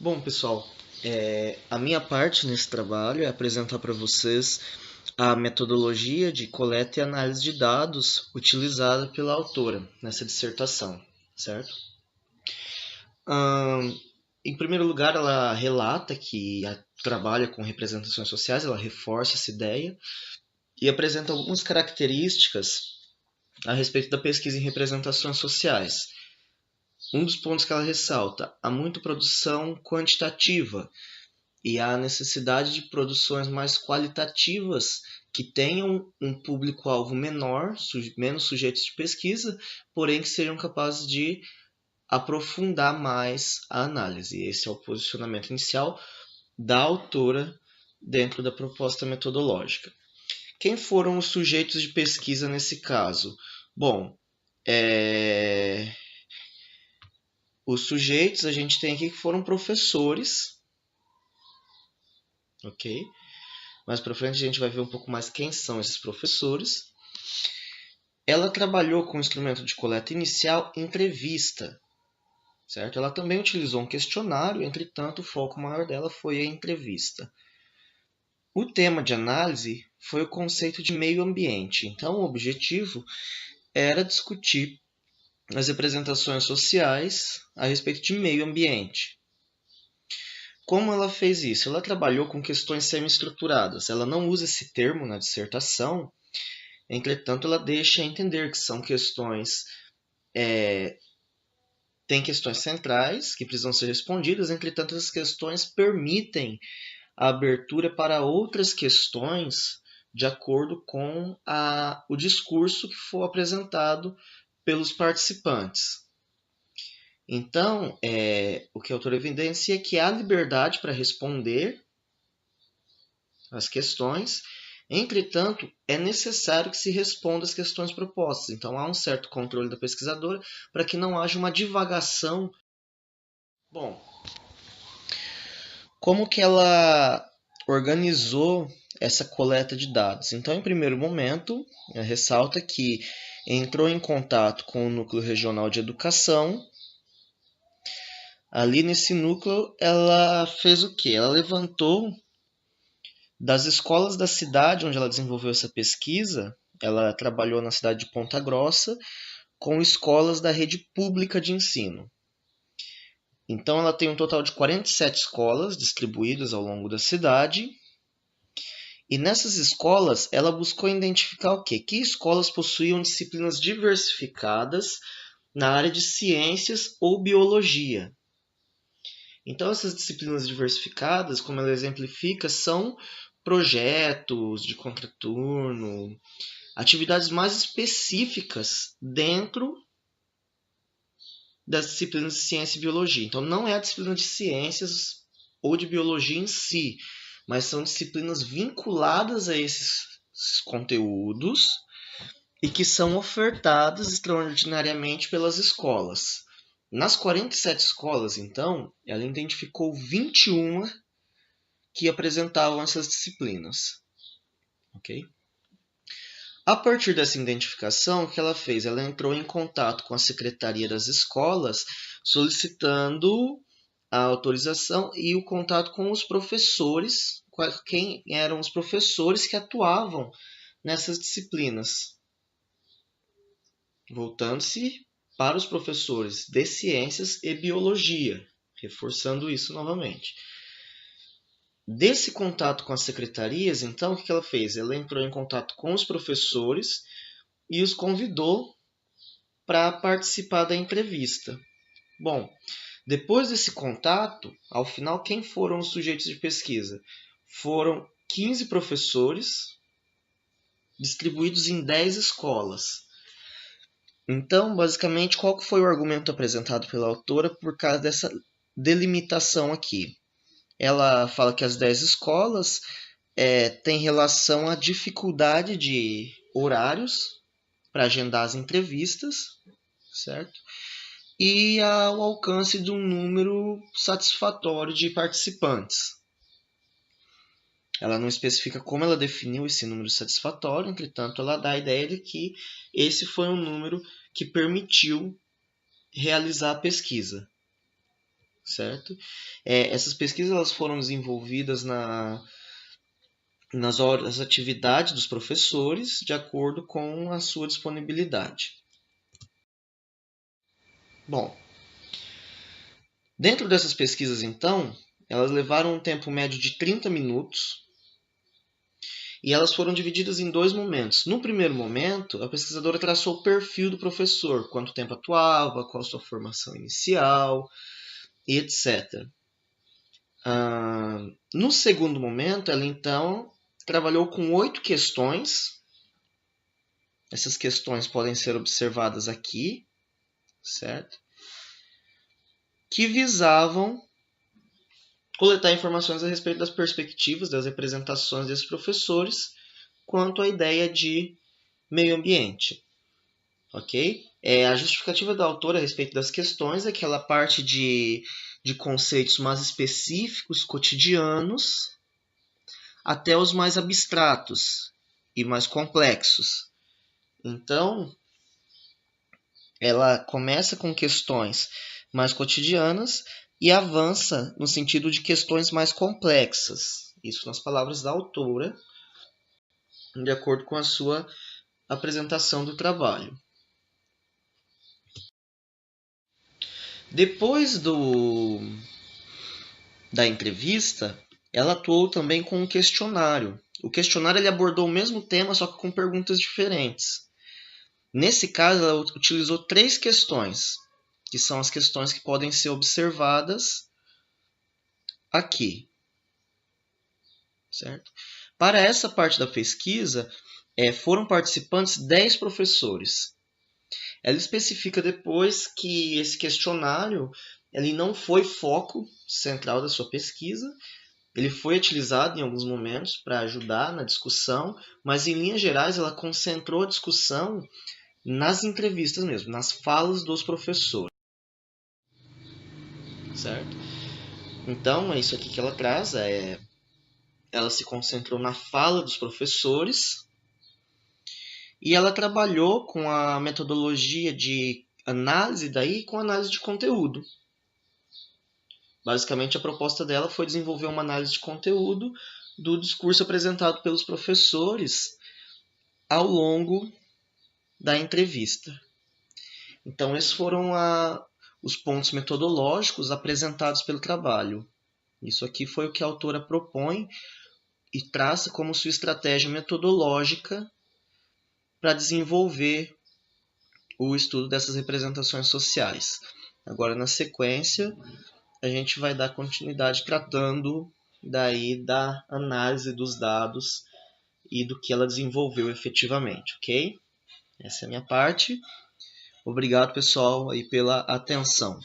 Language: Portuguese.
Bom, pessoal, a minha parte nesse trabalho é apresentar para vocês a metodologia de coleta e análise de dados utilizada pela autora nessa dissertação, certo? Ahn, Em primeiro lugar, ela relata que trabalha com representações sociais, ela reforça essa ideia e apresenta algumas características a respeito da pesquisa em representações sociais. Um dos pontos que ela ressalta, há muita produção quantitativa, e há necessidade de produções mais qualitativas que tenham um público-alvo menor, menos sujeitos de pesquisa, porém que sejam capazes de aprofundar mais a análise. Esse é o posicionamento inicial da autora dentro da proposta metodológica. Quem foram os sujeitos de pesquisa nesse caso? Bom, os sujeitos a gente tem aqui que foram professores, ok? Mais para frente a gente vai ver um pouco mais quem são esses professores. Ela trabalhou com o instrumento de coleta inicial entrevista, certo? Ela também utilizou um questionário, entretanto, o foco maior dela foi a entrevista. O tema de análise foi o conceito de meio ambiente. Então, o objetivo era discutir as representações sociais a respeito de meio ambiente. Como ela fez isso? Ela trabalhou com questões semi-estruturadas. Ela não usa esse termo na dissertação, entretanto, ela deixa entender que são questões. Tem questões centrais que precisam ser respondidas, entretanto, essas questões permitem a abertura para outras questões de acordo com o discurso que for apresentado pelos participantes. Então, o que a autora evidencia é que há liberdade para responder as questões, entretanto, é necessário que se responda as questões propostas. Então, há um certo controle da pesquisadora para que não haja uma divagação. Bom, como que ela organizou essa coleta de dados? Então, em primeiro momento, ela ressalta que entrou em contato com o Núcleo Regional de Educação. Ali nesse núcleo, ela fez o quê? Ela levantou das escolas da cidade onde ela desenvolveu essa pesquisa. Ela trabalhou na cidade de Ponta Grossa com escolas da rede pública de ensino. Então, ela tem um total de 47 escolas distribuídas ao longo da cidade. E nessas escolas, ela buscou identificar o quê? Que escolas possuíam disciplinas diversificadas na área de ciências ou biologia. Então, essas disciplinas diversificadas, como ela exemplifica, são projetos de contraturno, atividades mais específicas dentro das disciplinas de ciência e biologia. Então, não é a disciplina de ciências ou de biologia em si, mas são disciplinas vinculadas a esses conteúdos e que são ofertadas extraordinariamente pelas escolas. Nas 47 escolas, então, ela identificou 21 que apresentavam essas disciplinas. Ok? A partir dessa identificação, o que ela fez? Ela entrou em contato com a secretaria das escolas, solicitando a autorização e o contato com os professores, quem eram os professores que atuavam nessas disciplinas. Voltando-se para os professores de ciências e biologia, reforçando isso novamente. Desse contato com as secretarias, então, o que ela fez? Ela entrou em contato com os professores e os convidou para participar da entrevista. Bom, depois desse contato, ao final, quem foram os sujeitos de pesquisa? Foram 15 professores distribuídos em 10 escolas. Então, basicamente, qual que foi o argumento apresentado pela autora por causa dessa delimitação aqui? Ela fala que as 10 escolas têm relação à dificuldade de horários para agendar as entrevistas, certo? E ao alcance de um número satisfatório de participantes. Ela não especifica como ela definiu esse número satisfatório, entretanto, ela dá a ideia de que esse foi um número que permitiu realizar a pesquisa, certo? Essas pesquisas elas foram desenvolvidas nas horas, atividades dos professores, de acordo com a sua disponibilidade. Bom, dentro dessas pesquisas, então, elas levaram um tempo médio de 30 minutos e elas foram divididas em 2 momentos. No primeiro momento, a pesquisadora traçou o perfil do professor, quanto tempo atuava, qual a sua formação inicial, e etc. No segundo momento, ela então trabalhou com 8 questões. Essas questões podem ser observadas aqui, certo? Que visavam coletar informações a respeito das perspectivas, das representações desses professores quanto à ideia de meio ambiente. Ok? A justificativa da autora a respeito das questões é que ela parte de conceitos mais específicos, cotidianos, até os mais abstratos e mais complexos. Então, ela começa com questões mais cotidianas e avança no sentido de questões mais complexas. Isso nas palavras da autora, de acordo com a sua apresentação do trabalho. Depois da entrevista, ela atuou também com um questionário. O questionário ele abordou o mesmo tema, só que com perguntas diferentes. Nesse caso, ela utilizou 3 questões, que são as questões que podem ser observadas aqui. Certo? Para essa parte da pesquisa, foram participantes 10 professores. Ela especifica depois que esse questionário ele não foi foco central da sua pesquisa, ele foi utilizado em alguns momentos para ajudar na discussão, mas em linhas gerais ela concentrou a discussão nas entrevistas mesmo, nas falas dos professores. Certo? Então, é isso aqui que ela traz, ela se concentrou na fala dos professores e ela trabalhou com a metodologia de análise daí com análise de conteúdo. Basicamente, a proposta dela foi desenvolver uma análise de conteúdo do discurso apresentado pelos professores ao longo da entrevista. Então, esses foram os pontos metodológicos apresentados pelo trabalho. Isso aqui foi o que a autora propõe e traça como sua estratégia metodológica para desenvolver o estudo dessas representações sociais. Agora, na sequência, a gente vai dar continuidade tratando daí da análise dos dados e do que ela desenvolveu efetivamente, ok? Essa é a minha parte. Obrigado, pessoal, aí pela atenção.